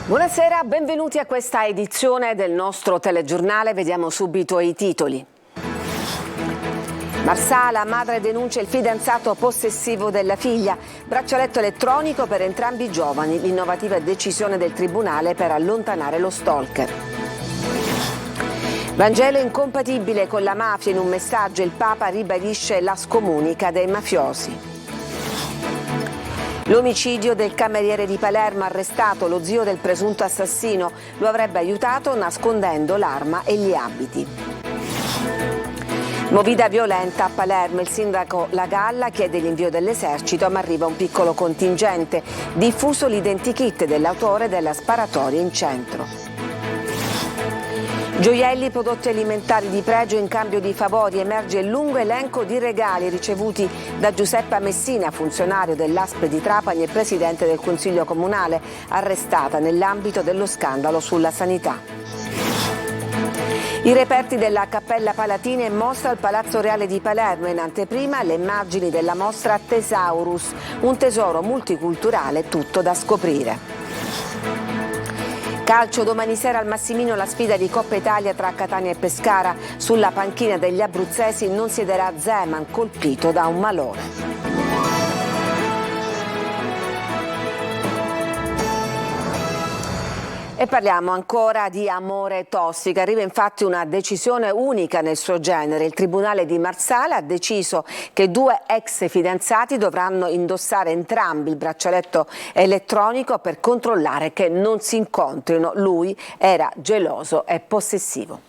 Buonasera, benvenuti a questa edizione del nostro telegiornale. Vediamo subito i titoli. Marsala, madre denuncia il fidanzato possessivo della figlia. Braccialetto elettronico per entrambi i giovani, l'innovativa decisione del tribunale per allontanare lo stalker. Vangelo incompatibile con la mafia, in un messaggio il Papa ribadisce la scomunica dei mafiosi. L'omicidio del cameriere di Palermo, arrestato lo zio del presunto assassino, lo avrebbe aiutato nascondendo l'arma e gli abiti. Movida violenta a Palermo, il sindaco La Galla chiede l'invio dell'esercito ma arriva un piccolo contingente. Diffuso l'identikit dell'autore della sparatoria in centro. Gioielli, prodotti alimentari di pregio in cambio di favori, emerge il lungo elenco di regali ricevuti da Giuseppa Messina, funzionario dell'ASP di Trapani e presidente del Consiglio Comunale, arrestata nell'ambito dello scandalo sulla sanità. I reperti della Cappella Palatina in mostra al Palazzo Reale di Palermo, in anteprima le immagini della mostra Thesaurus, un tesoro multiculturale tutto da scoprire. Calcio, domani sera al Massimino la sfida di Coppa Italia tra Catania e Pescara. Sulla panchina degli abruzzesi non siederà Zeman, colpito da un malore. E parliamo ancora di amore tossico. Arriva infatti una decisione unica nel suo genere. Il Tribunale di Marsala ha deciso che 2 ex fidanzati dovranno indossare entrambi il braccialetto elettronico per controllare che non si incontrino. Lui era geloso e possessivo.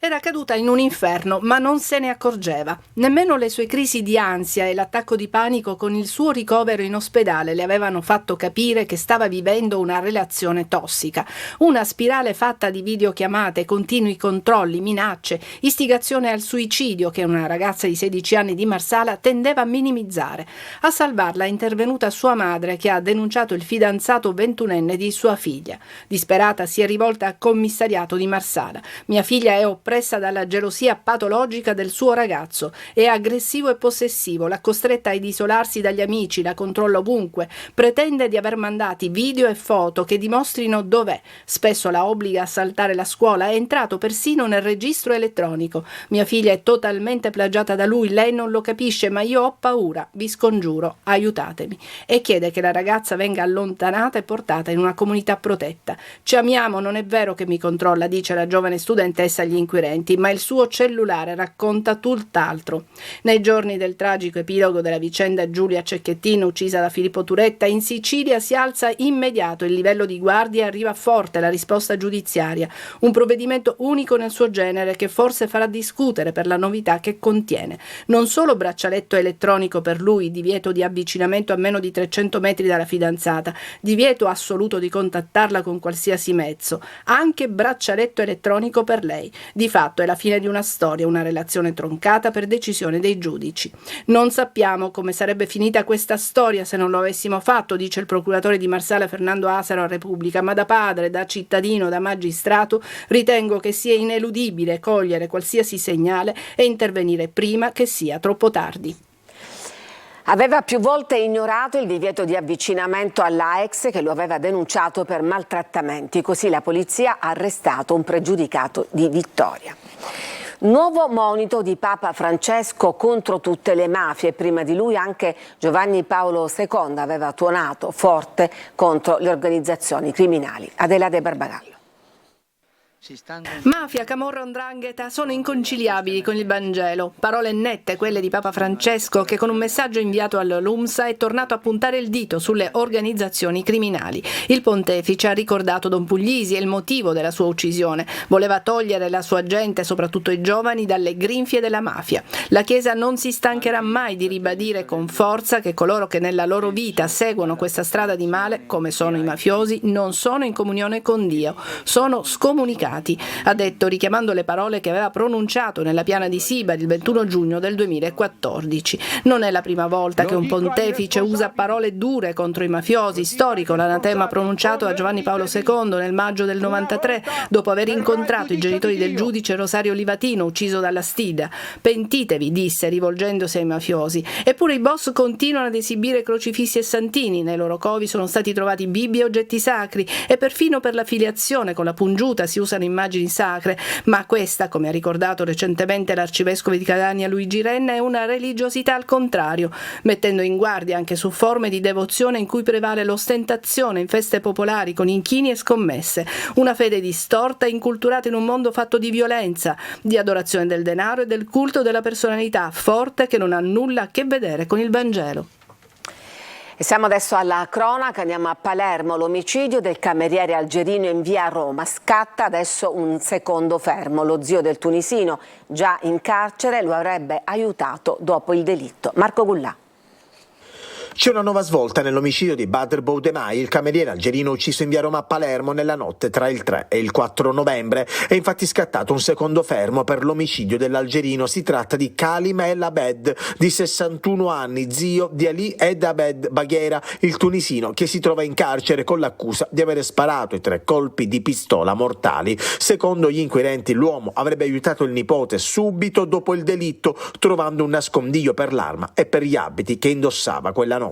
Era caduta in un inferno, ma non se ne accorgeva. Nemmeno le sue crisi di ansia e l'attacco di panico con il suo ricovero in ospedale le avevano fatto capire che stava vivendo una relazione tossica. Una spirale fatta di videochiamate, continui controlli, minacce, istigazione al suicidio che una ragazza di 16 anni di Marsala tendeva a minimizzare. A salvarla è intervenuta sua madre, che ha denunciato il fidanzato 21enne di sua figlia. Disperata si è rivolta al commissariato di Marsala. Mia figlia è oppressa dalla gelosia patologica del suo ragazzo, è aggressivo e possessivo, l'ha costretta ad isolarsi dagli amici, la controlla ovunque, pretende di aver mandati video e foto che dimostrino dov'è, spesso la obbliga a saltare la scuola, è entrato persino nel registro elettronico. Mia figlia è totalmente plagiata da lui, lei non lo capisce, ma io ho paura, vi scongiuro, aiutatemi. E chiede che la ragazza venga allontanata e portata in una comunità protetta. Ci amiamo, non è vero che mi controlla, dice la giovane studentessa agli inquirenti, ma il suo cellulare racconta tutt'altro. Nei giorni del tragico epilogo della vicenda Giulia Cecchettin, uccisa da Filippo Turetta, in Sicilia si alza immediato il livello di guardia e arriva forte la risposta giudiziaria, un provvedimento unico nel suo genere che forse farà discutere per la novità che contiene. Non solo braccialetto elettronico per lui, divieto di avvicinamento a meno di 300 metri dalla fidanzata, divieto assoluto di contattarla con qualsiasi mezzo, anche braccialetto elettronico per lei. Di fatto è la fine di una storia, una relazione troncata per decisione dei giudici. Non sappiamo come sarebbe finita questa storia se non lo avessimo fatto, dice il procuratore di Marsala Fernando Asaro a Repubblica, ma da padre, da cittadino, da magistrato ritengo che sia ineludibile cogliere qualsiasi segnale e intervenire prima che sia troppo tardi. Aveva più volte ignorato il divieto di avvicinamento alla ex che lo aveva denunciato per maltrattamenti. Così la polizia ha arrestato un pregiudicato di Vittoria. Nuovo monito di Papa Francesco contro tutte le mafie. Prima di lui anche Giovanni Paolo II aveva tuonato forte contro le organizzazioni criminali. Adelaide Barbagallo. Mafia, camorra, 'ndrangheta sono inconciliabili con il Vangelo. Parole nette quelle di Papa Francesco, che con un messaggio inviato all'Lumsa è tornato a puntare il dito sulle organizzazioni criminali. Il pontefice ha ricordato Don Puglisi e il motivo della sua uccisione. Voleva togliere la sua gente, soprattutto i giovani, dalle grinfie della mafia. La Chiesa non si stancherà mai di ribadire con forza che coloro che nella loro vita seguono questa strada di male, come sono i mafiosi, non sono in comunione con Dio, sono scomunicati. indagati. Ha detto, richiamando le parole che aveva pronunciato nella piana di Sibari il 21 giugno del 2014. Non è la prima volta che un pontefice usa parole dure contro i mafiosi. Storico l'anatema pronunciato a Giovanni Paolo II nel maggio del 93, dopo aver incontrato i genitori del giudice Rosario Livatino, ucciso dalla Stida. Pentitevi, disse, rivolgendosi ai mafiosi. Eppure i boss continuano ad esibire crocifissi e santini. Nei loro covi sono stati trovati Bibbie e oggetti sacri, e perfino per la filiazione con la pungiuta si usano immagini sacre. Ma questa, come ha ricordato recentemente l'arcivescovo di Catania Luigi Renna, è una religiosità al contrario, mettendo in guardia anche su forme di devozione in cui prevale l'ostentazione in feste popolari con inchini e scommesse, una fede distorta inculturata in un mondo fatto di violenza, di adorazione del denaro e del culto della personalità forte che non ha nulla a che vedere con il Vangelo. E siamo adesso alla cronaca, andiamo a Palermo, l'omicidio del cameriere algerino in via Roma. Scatta adesso un secondo fermo, lo zio del tunisino, già in carcere, lo avrebbe aiutato dopo il delitto. Marco Gullà. C'è una nuova svolta nell'omicidio di Badr Boudemai, il cameriere algerino ucciso in via Roma a Palermo nella notte tra il 3 e il 4 novembre. È infatti scattato un secondo fermo per l'omicidio dell'algerino. Si tratta di Kalim El Abed, di 61 anni, zio di Ali Ed Abed Baghera, il tunisino, che si trova in carcere con l'accusa di aver sparato i 3 colpi di pistola mortali. Secondo gli inquirenti, l'uomo avrebbe aiutato il nipote subito dopo il delitto, trovando un nascondiglio per l'arma e per gli abiti che indossava quella notte.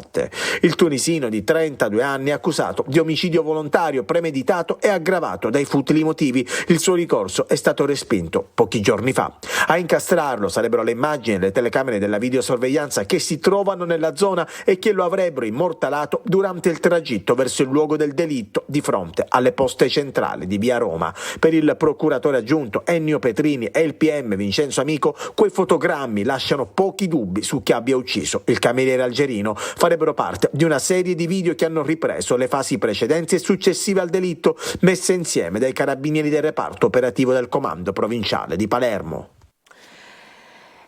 Il tunisino di 32 anni è accusato di omicidio volontario, premeditato e aggravato dai futili motivi. Il suo ricorso è stato respinto pochi giorni fa. A incastrarlo sarebbero le immagini delle telecamere della videosorveglianza che si trovano nella zona e che lo avrebbero immortalato durante il tragitto verso il luogo del delitto di fronte alle poste centrali di via Roma. Per il procuratore aggiunto Ennio Petrini e il PM Vincenzo Amico, quei fotogrammi lasciano pochi dubbi su chi abbia ucciso il cameriere algerino. Farebbero parte di una serie di video che hanno ripreso le fasi precedenti e successive al delitto, messe insieme dai carabinieri del reparto operativo del comando provinciale di Palermo.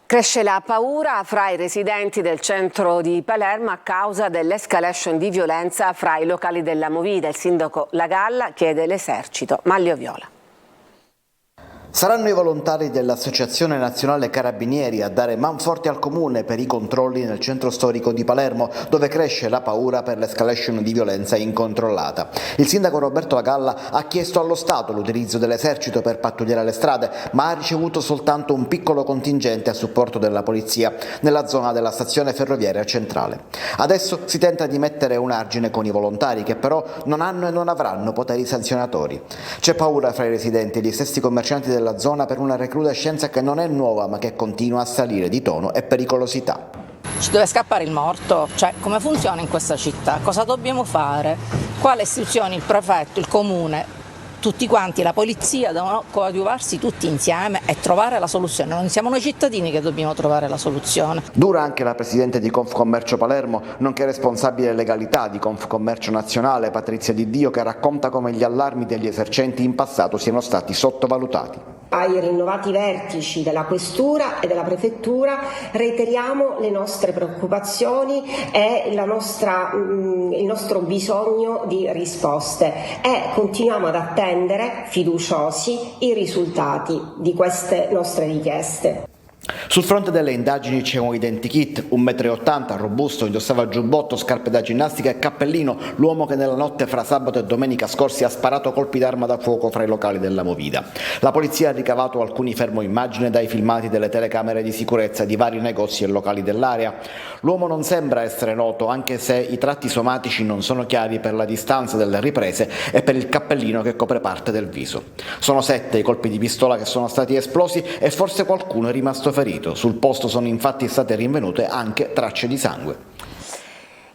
Cresce la paura fra i residenti del centro di Palermo a causa dell'escalation di violenza fra i locali della Movida. Il sindaco Lagalla chiede l'esercito. Maglio Viola. Saranno i volontari dell'Associazione Nazionale Carabinieri a dare manforte al comune per i controlli nel centro storico di Palermo, dove cresce la paura per l'escalation di violenza incontrollata. Il sindaco Roberto Lagalla ha chiesto allo Stato l'utilizzo dell'esercito per pattugliare le strade, ma ha ricevuto soltanto un piccolo contingente a supporto della polizia nella zona della stazione ferroviaria centrale. Adesso si tenta di mettere un argine con i volontari, che però non hanno e non avranno poteri sanzionatori. C'è paura fra i residenti e gli stessi commercianti della zona per una recrudescenza che non è nuova, ma che continua a salire di tono e pericolosità. Ci deve scappare il morto, cioè come funziona in questa città, cosa dobbiamo fare, quale istituzioni, il prefetto, il comune, tutti quanti, la polizia devono coadiuvarsi tutti insieme e trovare la soluzione. Non siamo noi cittadini che dobbiamo trovare la soluzione. Dura anche la presidente di Confcommercio Palermo, nonché responsabile legalità di Confcommercio Nazionale, Patrizia Di Dio, che racconta come gli allarmi degli esercenti in passato siano stati sottovalutati. Ai rinnovati vertici della Questura e della Prefettura reiteriamo le nostre preoccupazioni e il nostro bisogno di risposte e continuiamo ad attendere fiduciosi i risultati di queste nostre richieste. Sul fronte delle indagini c'è un identikit, 1,80 m, robusto, indossava giubbotto, scarpe da ginnastica e cappellino, l'uomo che nella notte fra sabato e domenica scorsi ha sparato colpi d'arma da fuoco fra i locali della Movida. La polizia ha ricavato alcuni fermoimmagine dai filmati delle telecamere di sicurezza di vari negozi e locali dell'area. L'uomo non sembra essere noto, anche se i tratti somatici non sono chiari per la distanza delle riprese e per il cappellino che copre parte del viso. Sono 7 i colpi di pistola che sono stati esplosi e forse qualcuno è rimasto ferito. Sul posto sono infatti state rinvenute anche tracce di sangue.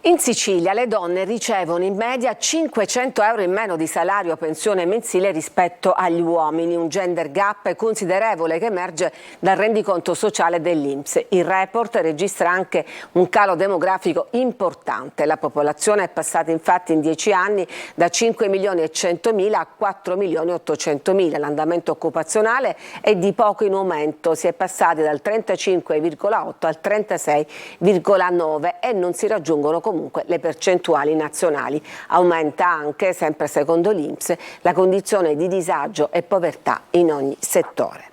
In Sicilia le donne ricevono in media 500 euro in meno di salario o pensione mensile rispetto agli uomini, un gender gap considerevole che emerge dal rendiconto sociale dell'INPS. Il report registra anche un calo demografico importante. La popolazione è passata infatti in 10 anni da 5.100.000 a 4.800.000. L'andamento occupazionale è di poco in aumento, si è passati dal 35,8 al 36,9 e non si raggiungono comunque comunque le percentuali nazionali. Aumenta anche, sempre secondo l'INPS, la condizione di disagio e povertà in ogni settore.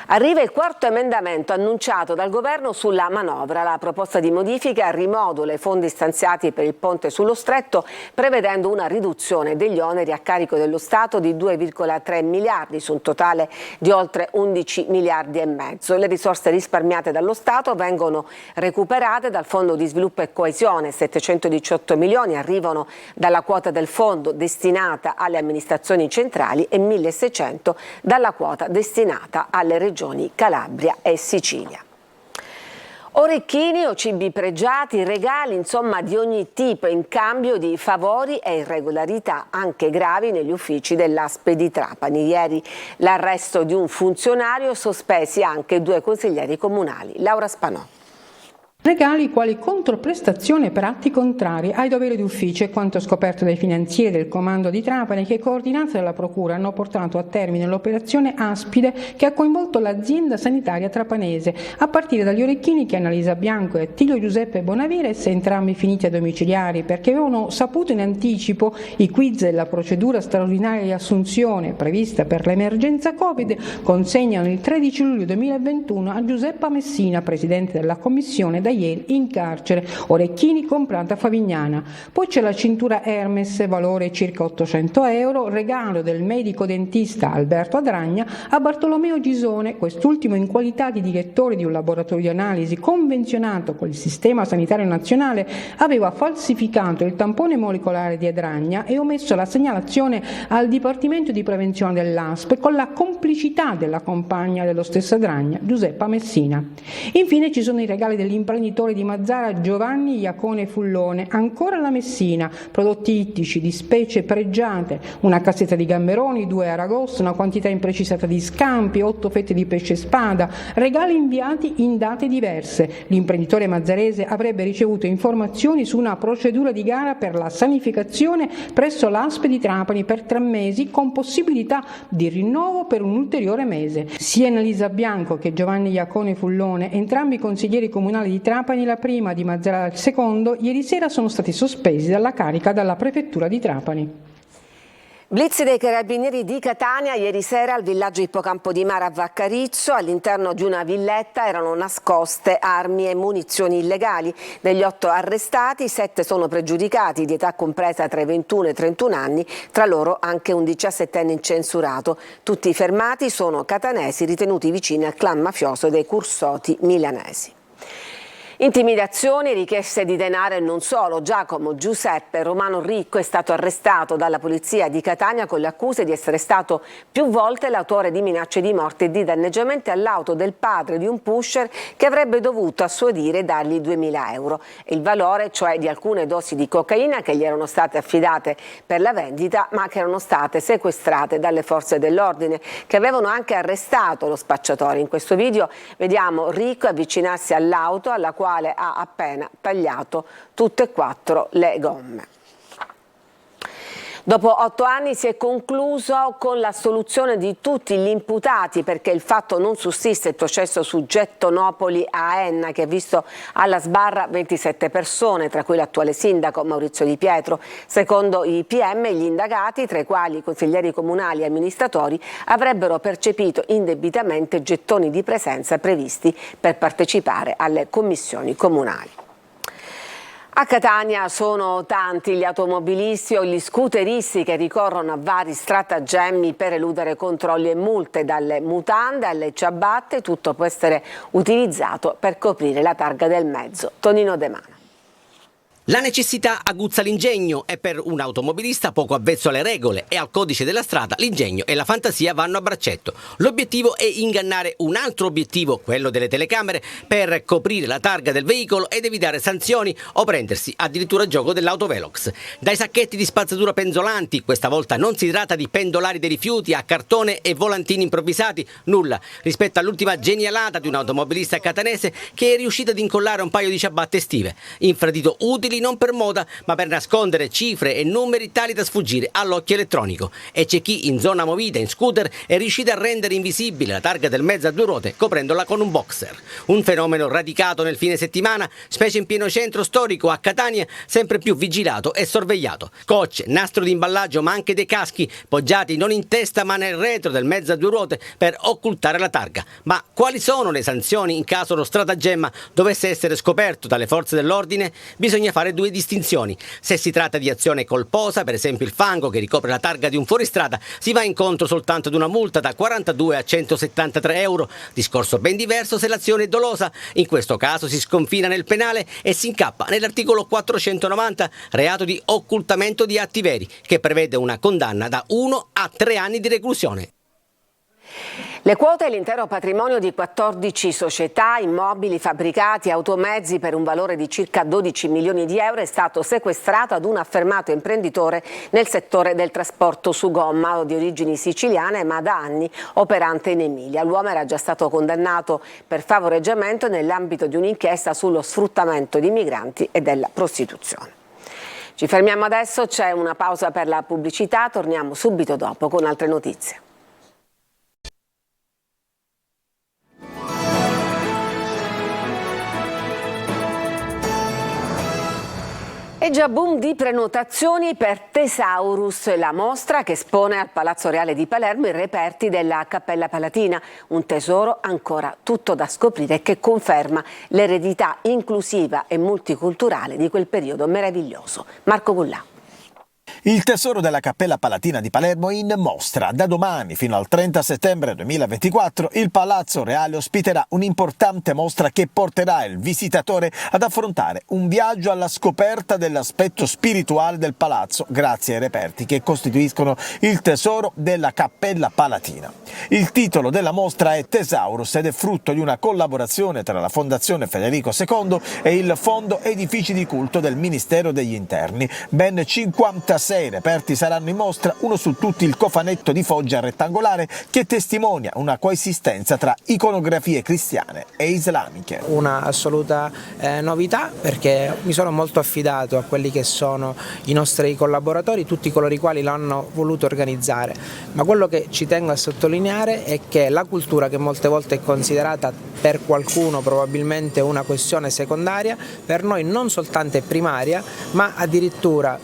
Arriva il quarto emendamento annunciato dal governo sulla manovra. La proposta di modifica rimodula i fondi stanziati per il ponte sullo Stretto, prevedendo una riduzione degli oneri a carico dello Stato di 2,3 miliardi su un totale di oltre 11 miliardi e mezzo. Le risorse risparmiate dallo Stato vengono recuperate dal Fondo di Sviluppo e Coesione. 718 milioni arrivano dalla quota del fondo destinata alle amministrazioni centrali e 1.600 dalla quota destinata alle regioni Calabria e Sicilia. Orecchini o cibi pregiati, regali insomma di ogni tipo in cambio di favori e irregolarità anche gravi negli uffici dell'ASP di Trapani. Ieri l'arresto di un funzionario, sospesi anche 2 consiglieri comunali. Laura Spanò. Regali quali controprestazione per atti contrari ai doveri d'ufficio è quanto scoperto dai finanzieri del comando di Trapani che, coordinati dalla procura, hanno portato a termine l'operazione Aspide che ha coinvolto l'azienda sanitaria trapanese, a partire dagli orecchini che Annalisa Bianco e Attilio Giuseppe Bonavides, entrambi finiti a domiciliari perché avevano saputo in anticipo i quiz della procedura straordinaria di assunzione prevista per l'emergenza Covid, consegnano il 13 luglio 2021 a Giuseppa Messina, presidente della commissione, da ieri in carcere. Orecchini comprata a Favignana. Poi c'è la cintura Hermes, valore circa 800 euro, regalo del medico dentista Alberto Adragna a Bartolomeo Gisone, quest'ultimo in qualità di direttore di un laboratorio di analisi convenzionato con il Sistema Sanitario Nazionale aveva falsificato il tampone molecolare di Adragna e omesso la segnalazione al Dipartimento di Prevenzione dell'ASP con la complicità della compagna dello stesso Adragna, Giuseppa Messina. Infine ci sono i regali dell'imprenditore di Mazzara Giovanni Iacone Fullone, ancora la Messina, prodotti ittici di specie pregiate, una cassetta di gamberoni, 2 aragoste, una quantità imprecisata di scampi, 8 fette di pesce spada, regali inviati in date diverse. L'imprenditore mazzarese avrebbe ricevuto informazioni su una procedura di gara per la sanificazione presso l'ASP di Trapani per 3 mesi con possibilità di rinnovo per un ulteriore mese. Sia Annalisa Bianco che Giovanni Iacone Fullone, entrambi consiglieri comunali di Trapani, la prima, di Mazzara il secondo, ieri sera sono stati sospesi dalla carica dalla prefettura di Trapani. Blitz dei carabinieri di Catania ieri sera al villaggio Ippocampo di Mare a Vaccarizzo. All'interno di una villetta erano nascoste armi e munizioni illegali. Degli 8 arrestati, 7 sono pregiudicati di età compresa tra i 21 e i 31 anni, tra loro anche un 17enne incensurato. Tutti i fermati sono catanesi ritenuti vicini al clan mafioso dei Cursoti milanesi. Intimidazioni, richieste di denaro e non solo. Giacomo Giuseppe Romano Ricco è stato arrestato dalla polizia di Catania con le accuse di essere stato più volte l'autore di minacce di morte e di danneggiamenti all'auto del padre di un pusher che avrebbe dovuto a suo dire dargli 2.000 euro. Il valore, cioè di alcune dosi di cocaina che gli erano state affidate per la vendita ma che erano state sequestrate dalle forze dell'ordine, che avevano anche arrestato lo spacciatore. In questo video vediamo Ricco avvicinarsi all'auto alla quale ha appena tagliato tutte e 4 le gomme. Dopo 8 anni si è concluso con l'assoluzione di tutti gli imputati perché il fatto non sussiste. Il processo su Gettonopoli a Enna, che ha visto alla sbarra 27 persone, tra cui l'attuale sindaco Maurizio Di Pietro. Secondo i PM, gli indagati, tra i quali consiglieri comunali e amministratori, avrebbero percepito indebitamente gettoni di presenza previsti per partecipare alle commissioni comunali. A Catania sono tanti gli automobilisti o gli scooteristi che ricorrono a vari stratagemmi per eludere controlli e multe, dalle mutande alle ciabatte. Tutto può essere utilizzato per coprire la targa del mezzo. Tonino De Mana. La necessità aguzza l'ingegno e per un automobilista poco avvezzo alle regole e al codice della strada l'ingegno e la fantasia vanno a braccetto. L'obiettivo è ingannare un altro obiettivo, quello delle telecamere, per coprire la targa del veicolo ed evitare sanzioni o prendersi addirittura gioco dell'autovelox. Dai sacchetti di spazzatura penzolanti, questa volta non si tratta di pendolari dei rifiuti a cartone e volantini improvvisati, nulla rispetto all'ultima genialata di un automobilista catanese che è riuscito ad incollare un paio di ciabatte estive, infradito utili controlli non per moda, ma per nascondere cifre e numeri tali da sfuggire all'occhio elettronico. E c'è chi in zona movida, in scooter, è riuscito a rendere invisibile la targa del mezzo a due ruote coprendola con un boxer. Un fenomeno radicato nel fine settimana, specie in pieno centro storico a Catania, sempre più vigilato e sorvegliato. Scotch, nastro di imballaggio, ma anche dei caschi poggiati non in testa ma nel retro del mezzo a due ruote per occultare la targa. Ma quali sono le sanzioni in caso lo stratagemma dovesse essere scoperto dalle forze dell'ordine? Bisogna fare due distinzioni. Se si tratta di azione colposa, per esempio il fango che ricopre la targa di un fuoristrada, si va incontro soltanto ad una multa da 42 a 173 euro. Discorso ben diverso se l'azione è dolosa. In questo caso si sconfina nel penale e si incappa nell'articolo 490, reato di occultamento di atti veri, che prevede una condanna da 1 a 3 anni di reclusione. Le quote e l'intero patrimonio di 14 società, immobili, fabbricati, automezzi per un valore di circa 12 milioni di euro è stato sequestrato ad un affermato imprenditore nel settore del trasporto su gomma di origini siciliane ma da anni operante in Emilia. L'uomo era già stato condannato per favoreggiamento nell'ambito di un'inchiesta sullo sfruttamento di migranti e della prostituzione. Ci fermiamo adesso, c'è una pausa per la pubblicità, torniamo subito dopo con altre notizie. E già boom di prenotazioni per Thesaurus, la mostra che espone al Palazzo Reale di Palermo i reperti della Cappella Palatina, un tesoro ancora tutto da scoprire che conferma l'eredità inclusiva e multiculturale di quel periodo meraviglioso. Marco Bullà. Il tesoro della Cappella Palatina di Palermo in mostra. Da domani fino al 30 settembre 2024 il Palazzo Reale ospiterà un'importante mostra che porterà il visitatore ad affrontare un viaggio alla scoperta dell'aspetto spirituale del palazzo grazie ai reperti che costituiscono il tesoro della Cappella Palatina. Il titolo della mostra è Thesaurus ed è frutto di una collaborazione tra la Fondazione Federico II e il Fondo Edifici di Culto del Ministero degli Interni. Ben 56 reperti saranno in mostra, uno su tutti il cofanetto di foggia rettangolare che testimonia una coesistenza tra iconografie cristiane e islamiche. Una assoluta novità, perché mi sono molto affidato a quelli che sono i nostri collaboratori, tutti coloro i quali l'hanno voluto organizzare, ma quello che ci tengo a sottolineare è che la cultura, che molte volte è considerata per qualcuno probabilmente una questione secondaria, per noi non soltanto è primaria, ma addirittura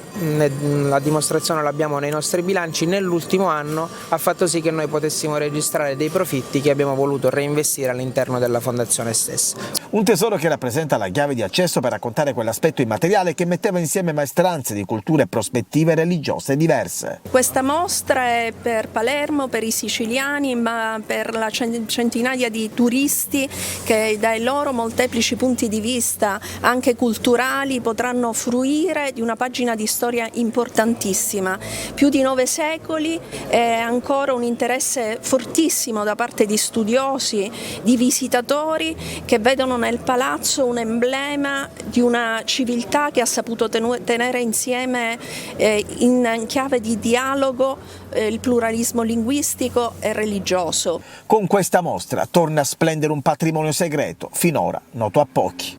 la dimostrazione l'abbiamo nei nostri bilanci. Nell'ultimo anno ha fatto sì che noi potessimo registrare dei profitti che abbiamo voluto reinvestire all'interno della fondazione stessa. Un tesoro che rappresenta la chiave di accesso per raccontare quell'aspetto immateriale che metteva insieme maestranze di culture e prospettive religiose diverse. Questa mostra è per Palermo, per i siciliani, ma per la centinaia di turisti che dai loro molteplici punti di vista, anche culturali, potranno fruire di una pagina di storia importantissima. Più di 9 secoli, è ancora un interesse fortissimo da parte di studiosi, di visitatori che vedono nel palazzo un emblema di una civiltà che ha saputo tenere insieme in chiave di dialogo il pluralismo linguistico e religioso. Con questa mostra torna a splendere un patrimonio segreto, finora noto a pochi.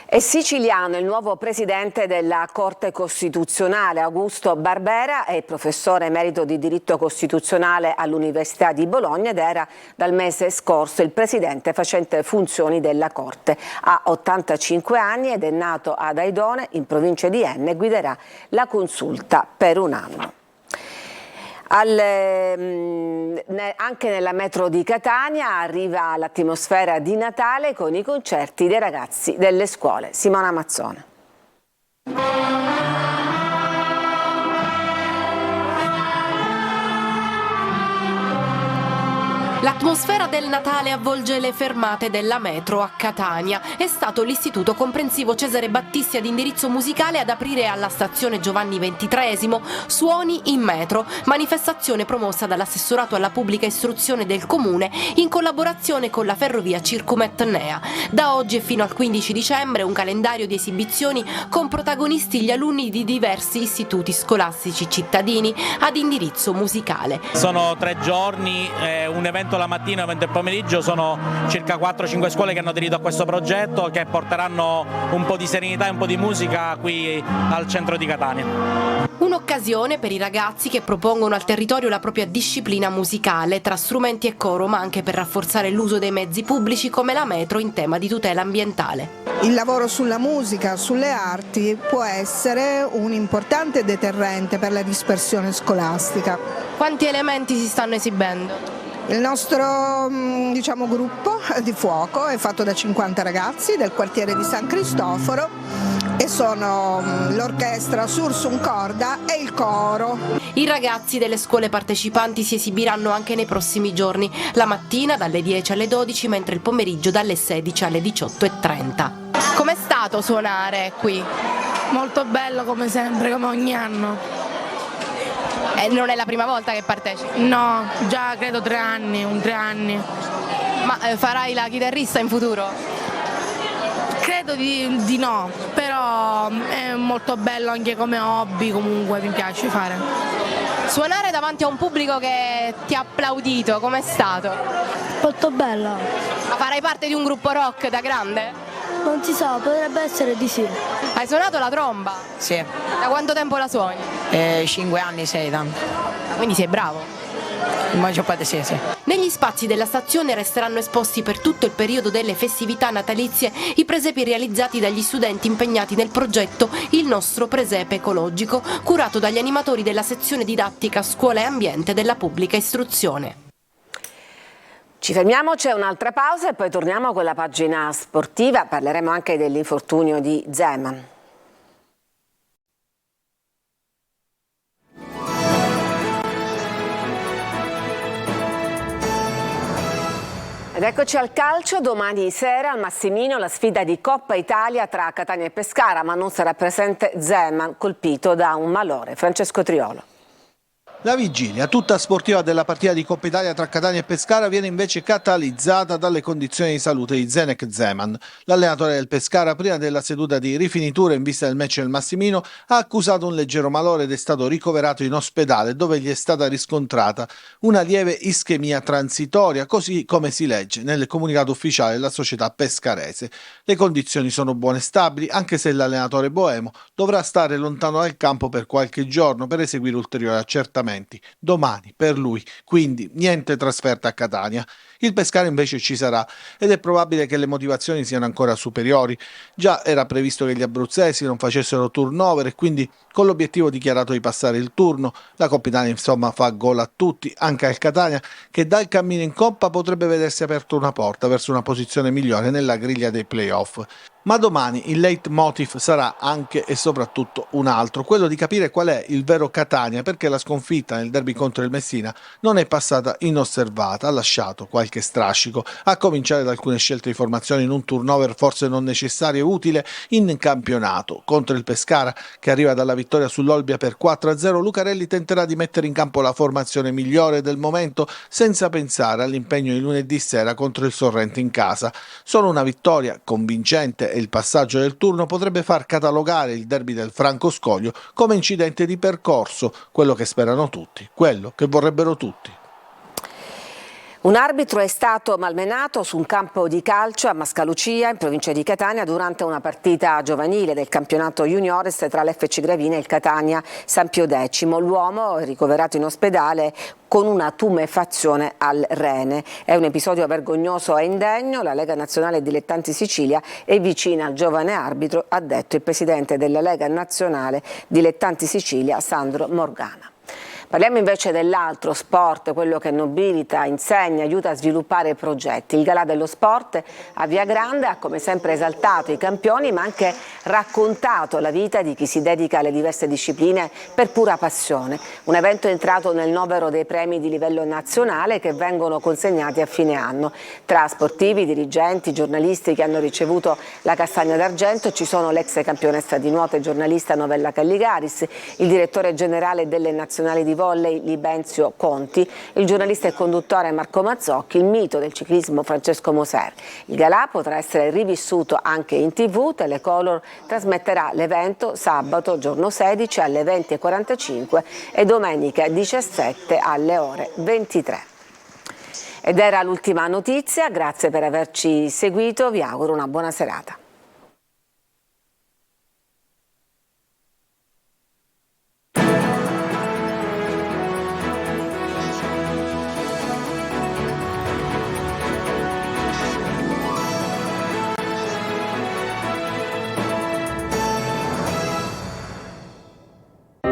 È siciliano il nuovo presidente della Corte Costituzionale, Augusto Barbera, è professore emerito di diritto costituzionale all'Università di Bologna ed era dal mese scorso il presidente facente funzioni della Corte. Ha 85 anni ed è nato ad Aidone, in provincia di Enna, e guiderà la consulta per un anno. Anche nella metro di Catania arriva l'atmosfera di Natale con i concerti dei ragazzi delle scuole. Simona Mazzone. L'atmosfera del Natale avvolge le fermate della metro a Catania. È stato l'Istituto Comprensivo Cesare Battisti ad indirizzo musicale ad aprire alla stazione Giovanni XXIII Suoni in metro, manifestazione promossa dall'assessorato alla pubblica istruzione del comune in collaborazione con la ferrovia Circumetnea. Da oggi e fino al 15 dicembre un calendario di esibizioni con protagonisti gli alunni di diversi istituti scolastici cittadini ad indirizzo musicale. Sono 3 giorni, un evento evento la mattina e un evento il pomeriggio, sono circa 4-5 scuole che hanno aderito a questo progetto, che porteranno un po' di serenità e un po' di musica qui al centro di Catania. Un'occasione per i ragazzi che propongono al territorio la propria disciplina musicale tra strumenti e coro, ma anche per rafforzare l'uso dei mezzi pubblici come la metro in tema di tutela ambientale. Il lavoro sulla musica, sulle arti può essere un importante deterrente per la dispersione scolastica. Quanti elementi si stanno esibendo? Il nostro gruppo di fuoco è fatto da 50 ragazzi del quartiere di San Cristoforo e sono l'orchestra Sursum Corda e il coro. I ragazzi delle scuole partecipanti si esibiranno anche nei prossimi giorni, la mattina dalle 10 alle 12, mentre il pomeriggio dalle 16 alle 18:30. Com'è stato suonare qui? Molto bello come sempre, come ogni anno. Non è la prima volta che partecipi? No, già credo 3 anni. Ma farai la chitarrista in futuro? Credo di no, però è molto bello anche come hobby, comunque mi piace fare. Suonare davanti a un pubblico che ti ha applaudito, com'è stato? Molto bello. Ma farai parte di un gruppo rock da grande? Non si sa, potrebbe essere di sì. Hai suonato la tromba? Sì. Da quanto tempo la suoni? 5 anni, 6 tanto. Quindi sei bravo? Sì. Negli spazi della stazione resteranno esposti per tutto il periodo delle festività natalizie i presepi realizzati dagli studenti impegnati nel progetto Il nostro presepe ecologico, curato dagli animatori della sezione didattica Scuola e Ambiente della Pubblica Istruzione. Ci fermiamo, c'è un'altra pausa e poi torniamo con la pagina sportiva, parleremo anche dell'infortunio di Zeman. Ed eccoci al calcio, domani sera al Massimino la sfida di Coppa Italia tra Catania e Pescara, ma non sarà presente Zeman, colpito da un malore. Francesco Triolo. La vigilia tutta sportiva della partita di Coppa Italia tra Catania e Pescara viene invece catalizzata dalle condizioni di salute di Zdeněk Zeman. L'allenatore del Pescara, prima della seduta di rifinitura in vista del match del Massimino, ha accusato un leggero malore ed è stato ricoverato in ospedale, dove gli è stata riscontrata una lieve ischemia transitoria, così come si legge nel comunicato ufficiale della società pescarese. Le condizioni sono buone e stabili, anche se l'allenatore boemo dovrà stare lontano dal campo per qualche giorno per eseguire ulteriori accertamenti. Domani per lui, quindi niente trasferta a Catania. Il Pescara invece ci sarà ed è probabile che le motivazioni siano ancora superiori. Già era previsto che gli abruzzesi non facessero turnover e quindi con l'obiettivo dichiarato di passare il turno, la Coppa Italia insomma fa gol a tutti, anche al Catania, che dal cammino in Coppa potrebbe vedersi aperto una porta verso una posizione migliore nella griglia dei playoff. Ma domani il leitmotiv sarà anche e soprattutto un altro, quello di capire qual è il vero Catania, perché la sconfitta nel derby contro il Messina non è passata inosservata, ha lasciato qualche strascico, a cominciare da alcune scelte di formazione in un turnover forse non necessario e utile in campionato. Contro il Pescara, che arriva dalla vittoria sull'Olbia per 4-0, Lucarelli tenterà di mettere in campo la formazione migliore del momento senza pensare all'impegno di lunedì sera contro il Sorrento in casa. Solo una vittoria convincente e il passaggio del turno potrebbe far catalogare il derby del Franco Scoglio come incidente di percorso, quello che sperano tutti, quello che vorrebbero tutti. Un arbitro è stato malmenato su un campo di calcio a Mascalucia, in provincia di Catania, durante una partita giovanile del campionato juniores tra l'FC Gravina e il Catania San Pio X. L'uomo è ricoverato in ospedale con una tumefazione al rene. È un episodio vergognoso e indegno. La Lega Nazionale Dilettanti Sicilia è vicina al giovane arbitro, ha detto il presidente della Lega Nazionale Dilettanti Sicilia, Sandro Morgana. Parliamo invece dell'altro sport, quello che nobilita, insegna, aiuta a sviluppare progetti. Il Galà dello Sport a Via Grande ha come sempre esaltato i campioni, ma anche raccontato la vita di chi si dedica alle diverse discipline per pura passione. Un evento entrato nel novero dei premi di livello nazionale che vengono consegnati a fine anno. Tra sportivi, dirigenti, giornalisti che hanno ricevuto la Castagna d'Argento ci sono l'ex campionessa di nuoto e giornalista Novella Calligaris, il direttore generale delle nazionali di volley Libenzio Conti, il giornalista e conduttore Marco Mazzocchi, il mito del ciclismo Francesco Moser. Il galà potrà essere rivissuto anche in TV. Telecolor trasmetterà l'evento sabato giorno 16 alle 20:45 e domenica 17 alle ore 23. Ed era l'ultima notizia, grazie per averci seguito, vi auguro una buona serata.